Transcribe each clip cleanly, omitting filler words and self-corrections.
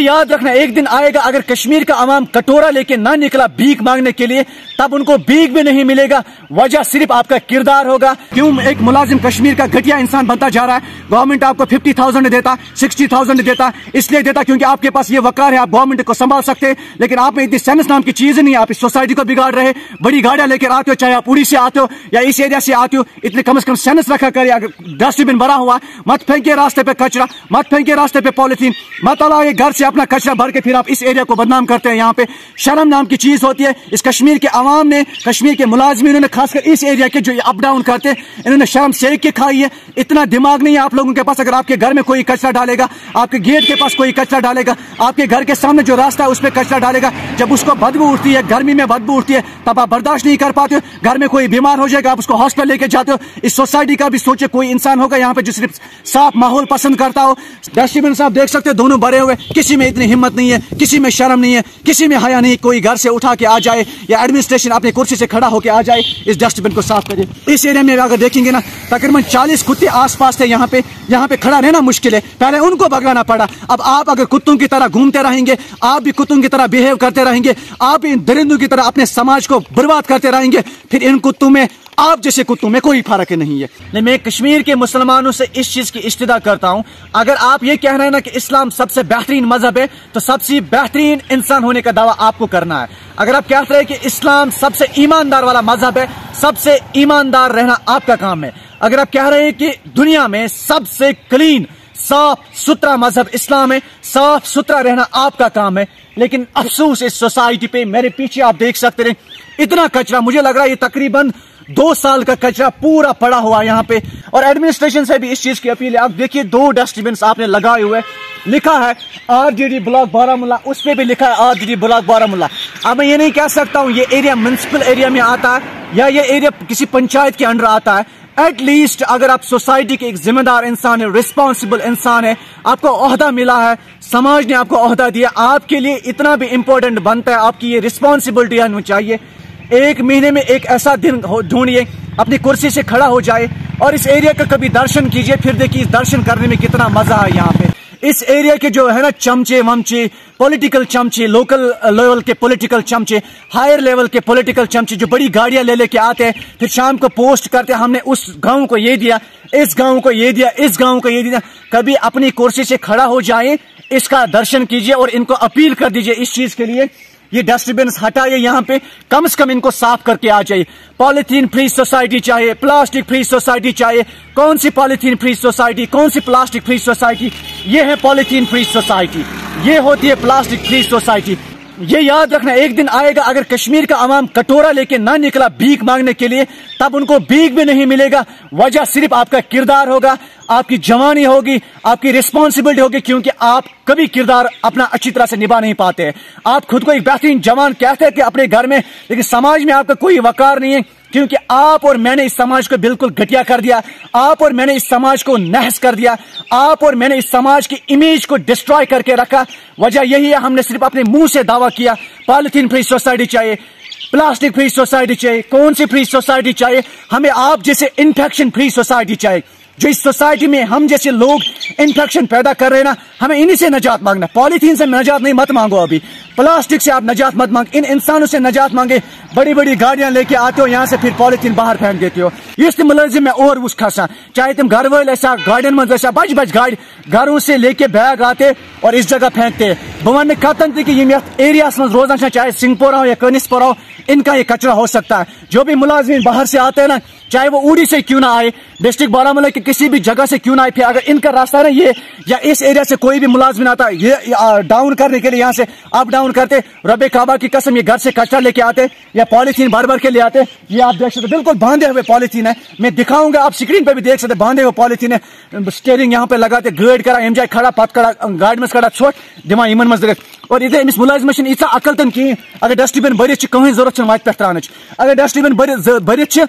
याद रखना, एक दिन आएगा अगर कश्मीर का अवाम कटोरा लेके ना निकला भीख मांगने के लिए, तब उनको भीख भी नहीं मिलेगा। वजह सिर्फ आपका किरदार होगा। क्यों एक मुलाजिम कश्मीर का घटिया इंसान बनता जा रहा है? गवर्नमेंट आपको 50,000 देता, 60,000 देता, इसलिए देता क्योंकि आपके पास ये वकार है, आप गवर्नमेंट को संभाल सकते हैं। लेकिन आप में इतनी सेंस नाम की चीज नहीं है, आप इस सोसाइटी को बिगाड़ रहे। बड़ी गाड़ियां लेकर आते हो, चाहे आप उड़ी से आते हो या इस एरिया से आते हो, इतने कम से कम सेंस रखा करिए। अगर डस्टबिन भरा हुआ, मत फेंकिए रास्ते पे कचरा, मत फेंकिए रास्ते पे पॉलिथीन, मत लाइए घर से अपना कचरा भर के फिर आप इस एरिया को बदनाम करते हैं। यहाँ पे शर्म नाम की चीज होती है। इस कश्मीर के अवाम ने, कश्मीर के मुलाजमीन ने, खासकर इस एरिया के जो अप डाउन करते हैं, इन्होंने शर्म सेक के खाई है। इतना दिमाग नहीं है आप लोगों के पास। अगर आपके घर में कोई कचरा डालेगा, आपके गेट के पास कोई कचरा डालेगा, आपके घर के सामने जो रास्ता है उस पर कचरा डालेगा, जब उसको बदबू उठती है, गर्मी में बदबू उठती है, तब आप बर्दाश्त नहीं कर पाते हो। घर में कोई बीमार हो जाएगा, आप उसको हॉस्पिटल लेके जाते हो। इस सोसाइटी का भी सोचे, कोई इंसान होगा यहाँ पे जो सिर्फ साफ माहौल पसंद करता हो। डस्टबिन साहब देख सकते हो दोनों भरे हुए, किसी में इतनी हिम्मत नहीं है, किसी में शर्म नहीं है, किसी में हया नहीं। कोई घर से उठा के आ जाए या एडमिनिस्ट्रेशन अपनी कुर्सी से खड़ा होकर आ जाए, इस डस्टबिन को साफ करिए। इस एरिया में अगर देखेंगे ना, तकरीबन 40 कुत्ते आसपास थे। यहाँ पे खड़ा रहना मुश्किल है, पहले उनको भगाना पड़ा। अब आप अगर कुत्तों की तरह घूमते रहेंगे, आप भी कुत्तों की तरह बिहेव करते रहेंगे, आप भी दरिंदों की तरह अपने समाज को बर्बाद करते रहेंगे, फिर इन कुत्तों में, आप जैसे कुत्तों में कोई फर्क नहीं है। मैं कश्मीर के मुसलमानों से इस चीज की इस्तिदा करता हूं, अगर आप ये कह रहे हैं ना कि इस्लाम सबसे बेहतरीन मजहब है, तो सबसे बेहतरीन इंसान होने का दावा आपको करना है। अगर आप कहते हैं कि इस्लाम सबसे ईमानदार वाला मजहब है, सबसे ईमानदार रहना आपका काम है। अगर आप कह रहे हैं कि दुनिया में सबसे क्लीन, साफ सुथरा मजहब इस्लाम है, साफ सुथरा रहना आपका काम है। लेकिन अफसोस इस सोसाइटी पे, मेरे पीछे आप देख सकते हैं इतना कचरा, मुझे लग रहा है ये तकरीबन 2 साल का कचरा पूरा पड़ा हुआ यहाँ पे। और एडमिनिस्ट्रेशन से भी इस चीज की अपील है। आप देखिए 2 डस्टबिन आपने लगाए हुए, लिखा है RGD ब्लॉक बारामूला, उस पे भी लिखा है RGD ब्लॉक बारामूला। अब मैं ये नहीं कह सकता हूँ ये एरिया म्युनिसिपल एरिया में आता है या ये एरिया किसी पंचायत के अंडर आता है। एटलीस्ट अगर आप सोसाइटी के एक जिम्मेदार इंसान है, रिस्पॉन्सिबल इंसान है, आपको ओहदा मिला है, समाज ने आपको ओहदा दिया, आपके लिए इतना भी इम्पोर्टेंट बनता है, आपकी ये रिस्पॉन्सिबिलिटी होनी चाहिए। एक महीने में एक ऐसा दिन ढूंढिए, अपनी कुर्सी से खड़ा हो जाए और इस एरिया का कभी दर्शन कीजिए, फिर देखिए इस दर्शन करने में कितना मजा है। यहाँ पे इस एरिया के जो है ना चमचे वमचे, पॉलिटिकल चमचे, लोकल लेवल के पॉलिटिकल चमचे, हायर लेवल के पॉलिटिकल चमचे, जो बड़ी गाड़ियां ले लेके आते हैं, फिर शाम को पोस्ट करते हैं हमने उस गांव को ये दिया, इस गांव को ये दिया, इस गांव को ये दिया। कभी अपनी कुर्सी से खड़ा हो जाए, इसका दर्शन कीजिए और इनको अपील कर दीजिए इस चीज के लिए, ये डस्टबिन हटाइए, यहाँ पे कम से कम इनको साफ करके आ जाइए। पॉलिथीन फ्री सोसाइटी चाहिए, प्लास्टिक फ्री सोसाइटी चाहिए। कौन सी पॉलिथीन फ्री सोसाइटी, कौन सी प्लास्टिक फ्री सोसाइटी? ये है पॉलिथीन फ्री सोसाइटी, ये होती है प्लास्टिक फ्री सोसाइटी। ये याद रखना, एक दिन आएगा अगर कश्मीर का अवाम कटोरा लेके ना निकला भीख मांगने के लिए, तब उनको भीख भी नहीं मिलेगा। वजह सिर्फ आपका किरदार होगा, आपकी जवानी होगी, आपकी रिस्पॉन्सिबिलिटी होगी, क्योंकि आप कभी किरदार अपना अच्छी तरह से निभा नहीं पाते हैं। आप खुद को एक बेहतरीन जवान कहते हैं कि अपने घर में, लेकिन समाज में आपका कोई वकार नहीं है, क्योंकि आप और मैंने इस समाज को बिल्कुल घटिया कर दिया, आप और मैंने इस समाज को नहस कर दिया, आप और मैंने इस समाज की इमेज को डिस्ट्रॉय करके रखा। वजह यही है, हमने सिर्फ अपने मुंह से दावा किया पॉलिथीन फ्री सोसाइटी चाहिए, प्लास्टिक फ्री सोसाइटी चाहिए। कौन सी फ्री सोसाइटी चाहिए? हमें आप जैसे इन्फेक्शन फ्री सोसाइटी चाहिए। जो इस सोसाइटी में हम जैसे लोग इन्फेक्शन पैदा कर रहे हैं ना, हमें इन्हीं से नजात मांगना। पॉलिथीन से नजात नहीं, मत मांगो, अभी प्लास्टिक से आप नजात मत मांग, इन इंसानों से नजात मांगे। बड़ी बड़ी गाड़ियां लेके आते हो यहाँ से, फिर पॉलिथीन बाहर फेंक देते हो। इस मुलाजिम में और उस खसा, चाहे तुम घर वाले ऐसा गार्डन में ऐसा बच बच गाड़ी घरों से लेके बैग आते और इस जगह फेंकते। बवन कतन थी कि एरिया में रोजाना, चाहे सिंहपोरा हो या कनिस्पोरा हो, इनका ये कचरा हो सकता है। जो भी मुलाजिम बाहर से आते हैं ना, चाहे वो उड़ी से क्यों ना आए, डिस्ट्रिक्ट बारामूला के किसी भी जगह से क्यों ना आए, फिर अगर इनका रास्ता ना ये या इस एरिया से कोई भी मुलाजिम आता है ये डाउन करने के लिए, यहाँ से अप डाउन करते, रब्बे काबा की कसम ये घर से कचरा लेके आते या पॉलिथीन भर भर के ले आते। ये आप देख सकते बिल्कुल बांधे हुए पॉलिथीन है, मैं दिखाऊंगा, आप स्क्रीन पे भी देख सकते बांधे हुए पॉलिथीन है। स्टेयरिंग यहाँ पे लगाते, गेट करा एम जाए खड़ा पत कड़ा गाड़ी में खड़ा छोट दिमाग इमन मज और इधर अमिस मुलाजिमस इतना अकल तन कहीं, अगर डस्टबिन भरित कहीं जरूरत वत पे त्रान, अगर डस्टबिन भरित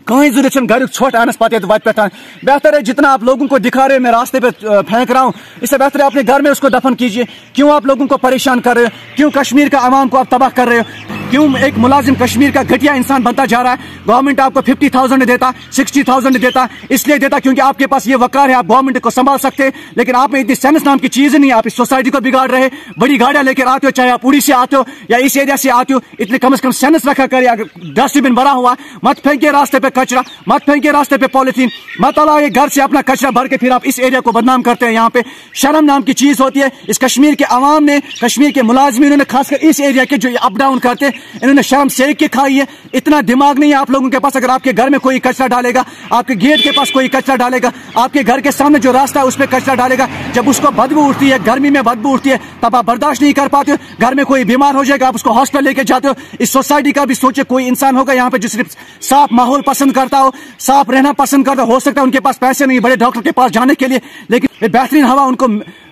कहीं जरूरत घर छोट आनस पाते तो वत पे त्रान। बेहतर है जितना आप लोगों को दिखा रहे हो मैं रास्ते पे फेंक रहा हूँ, इससे बेहतर है अपने घर में उसको दफन कीजिए। क्यों आप लोगों को परेशान कर रहे हो? क्यों कश्मीर का अवाम को आप तबाह कर रहे हो? क्यों एक मुलाजिम कश्मीर का घटिया इंसान बनता जा रहा है? गवर्नमेंट आपको 50,000 देता, 60,000 देता, इसलिए देता क्योंकि आपके पास ये वकार है, आप गवर्नमेंट को संभाल सकते हैं। लेकिन आप में इतनी सेंस नाम की चीज नहीं है, आप इस सोसाइटी को बिगाड़ रहे। बड़ी गाड़ियां लेकर आते हो, चाहे आप उड़ी से आते हो या इस एरिया से आते हो, इतने कम से कम सेंस रखा करिए। अगर डस्टबिन भरा हुआ, मत फेंकिए रास्ते पे कचरा, मत फेंकिए रास्ते पे पॉलिथीन, मत लाइए घर से अपना कचरा भर के फिर आप इस एरिया को बदनाम करते हैं। यहाँ पे शर्म नाम की चीज होती है। इस कश्मीर के अवाम ने, कश्मीर के मुलाजिम ने, खासकर इस एरिया के जो अप डाउन करते हैं, इन्होंने शर्म सेक के खाई है। इतना दिमाग नहीं है आप लोगों के पास। अगर आपके घर में कोई कचरा डालेगा, आपके गेट के पास कोई कचरा डालेगा, आपके घर के सामने जो रास्ता है उस पर कचरा डालेगा, जब उसको बदबू उठती है, गर्मी में बदबू उठती है, तब आप बर्दाश्त नहीं कर पाते हो। घर में कोई बीमार हो जाएगा, आप उसको हॉस्पिटल लेके जाते हो। इस सोसाइटी का भी सोचे, कोई इंसान होगा यहाँ पे जो सिर्फ साफ माहौल पसंद करता हो, साफ रहना पसंद करता हो सकता है उनके पास पैसे नहीं बड़े डॉक्टर के पास जाने के लिए, लेकिन बेहतरीन हवा उनको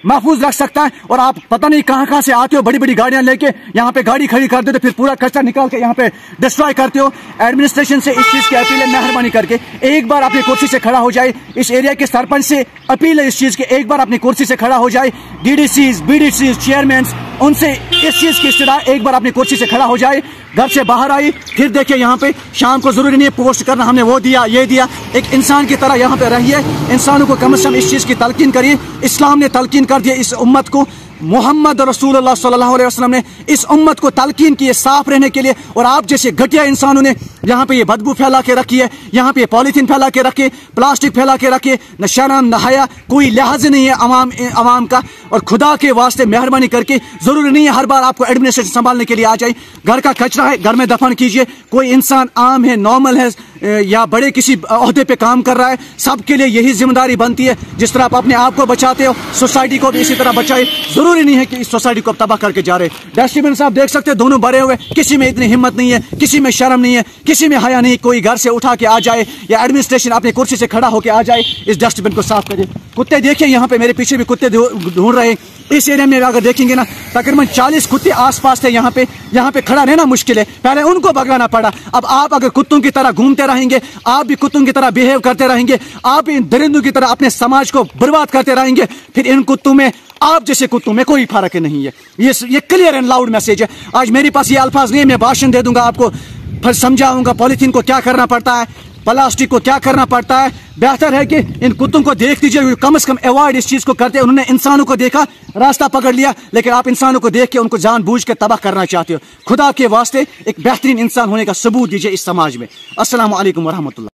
महफूज रख सकता है। और आप पता नहीं कहां से आते हो, बड़ी बड़ी गाड़ियां लेके यहाँ पे गाड़ी खड़ी कर देते हो, फिर पूरा कचरा निकाल के यहाँ पे डिस्ट्रॉय करते हो। एडमिनिस्ट्रेशन से इस चीज की अपील है, मेहरबानी करके एक बार अपनी कुर्सी से खड़ा हो जाए। इस एरिया के सरपंच से अपील है इस चीज के, एक बार अपनी कुर्सी से खड़ा हो जाए। डीडीसीज, बीडीसीज, चेयरमैन, उनसे इस चीज की इस्तदा, एक बार अपनी कुर्सी से खड़ा हो जाए, घर से बाहर आई। फिर देखिए यहाँ पे शाम को जरूरी नहीं है पोस्ट करना, हमने वो दिया ये दिया। एक इंसान की तरह यहाँ पे रहिए, इंसानों को कम से कम इस चीज की तलकीन करिए। इस्लाम ने तलकीन कर दिया इस उम्मत को, मोहम्मद रसूलुल्लाह सल्लल्लाहु अलैहि वसल्लम ने इस उम्मत को तलकीन की है साफ रहने के लिए। और आप जैसे घटिया इंसानों ने यहाँ पे ये बदबू फैला के रखी है, यहाँ पे पॉलीथीन फैला के रखे, प्लास्टिक फैला के रखे, न शर्म न हया, कोई लिहाज नहीं है अवाम का। और खुदा के वास्ते मेहरबानी करके, जरूरी नहीं है हर बार आपको एडमिनिस्ट्रेशन संभालने के लिए आ जाए। घर का कचरा है घर में दफन कीजिए। कोई इंसान आम है, नॉर्मल है या बड़े किसी ओहदे पे काम कर रहा है, सबके लिए यही जिम्मेदारी बनती है। जिस तरह आप अपने आप को बचाते हो, सोसाइटी को भी इसी तरह बचाए। जरूरी नहीं है कि इस सोसाइटी को तबाह करके जा रहे। डस्टबिन साहब देख सकते हैं, दोनों भरे हुए, किसी में इतनी हिम्मत नहीं है, किसी में शर्म नहीं है, किसी में हया नहीं। कोई घर से उठा के आ जाए या एडमिनिस्ट्रेशन अपनी कुर्सी से खड़ा होकर आ जाए, इस डस्टबिन को साफ करिए। कुत्ते देखिए यहाँ पे, मेरे पीछे भी कुत्ते ढूंढ रहे हैं। इस एरिया में अगर देखेंगे ना, तकरीबन 40 कुत्ते आसपास थे। यहाँ पे खड़ा रहना मुश्किल है, पहले उनको भगाना पड़ा। अब आप अगर कुत्तों की तरह घूमते रहेंगे, आप भी कुत्तों की तरह बिहेव करते रहेंगे, आप इन दरिंदों की तरह अपने समाज को बर्बाद करते रहेंगे, फिर इन कुत्तों में, आप जैसे कुत्तों में कोई फर्क नहीं है। ये क्लियर एंड लाउड मैसेज है। आज मेरे पास ये अल्फाज नहीं है, मैं भाषण दे दूंगा आपको, फिर समझाऊंगा पॉलीथीन को क्या करना पड़ता है, प्लास्टिक को क्या करना पड़ता है। बेहतर है कि इन कुत्तों को देख दीजिए, कम से कम अवॉइड इस चीज को करते हैं। उन्होंने इंसानों को देखा, रास्ता पकड़ लिया, लेकिन आप इंसानों को देख के उनको जानबूझ के तबाह करना चाहते हो। खुदा के वास्ते एक बेहतरीन इंसान होने का सबूत दीजिए इस समाज में। अस्सलाम वालेकुम व रहमतुल्लाह।